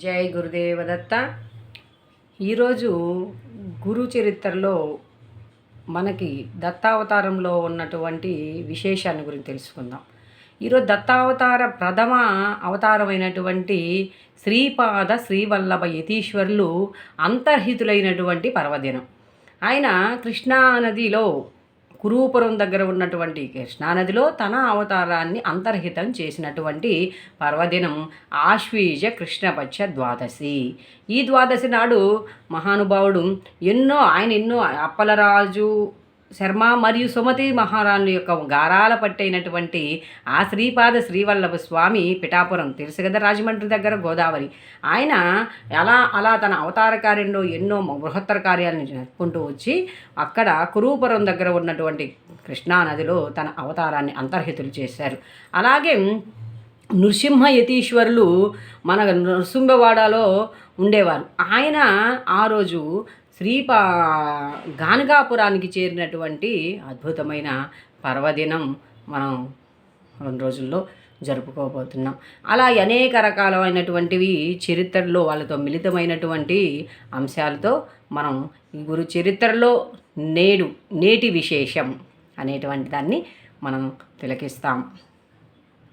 జై గురుదేవదత్త. ఈరోజు గురు చరిత్రలో మనకి దత్తావతారంలో ఉన్నటువంటి విశేషాన్ని గురించి తెలుసుకుందాం. ఈరోజు దత్తావతార ప్రథమ అవతారమైనటువంటి శ్రీపాద శ్రీవల్లభ యతీశ్వరులు అంతర్హితులైనటువంటి పర్వదినం. ఆయన కృష్ణానదిలో కురూపురం దగ్గర ఉన్నటువంటి కృష్ణానదిలో తన అవతారాన్ని అంతర్హితం చేసినటువంటి పర్వదినం ఆశ్వీజ కృష్ణపక్ష ద్వాదశి. ఈ ద్వాదశి నాడు మహానుభావుడు ఎన్నో అప్పలరాజు శర్మ మరియు సుమతి మహారాణుల యొక్క గారాల పట్టైనటువంటి ఆ శ్రీపాద శ్రీవల్లభ స్వామి పిఠాపురం తెలుసు కదా, రాజమండ్రి దగ్గర గోదావరి. ఆయన అలా తన అవతార కార్యంలో ఎన్నో బృహత్తర కార్యాలను జరుపుకుంటూ వచ్చి అక్కడ కురూపురం దగ్గర ఉన్నటువంటి కృష్ణానదిలో తన అవతారాన్ని అంతర్హితులు చేశారు. అలాగే నృసింహ యతీశ్వరులు మన నృసింహవాడలో ఉండేవారు. ఆయన ఆ రోజు గానగాపురానికి చేరినటువంటి అద్భుతమైన పర్వదినం మనం 2 రోజుల్లో జరుపుకోబోతున్నాం. అలా అనేక రకాలైనటువంటివి చరిత్రలో వాళ్ళతో మిళితమైనటువంటి అంశాలతో మనం ఈ గురు చరిత్రలో నేటి విశేషం అనేటువంటి దాన్ని మనం తిలకిస్తాం.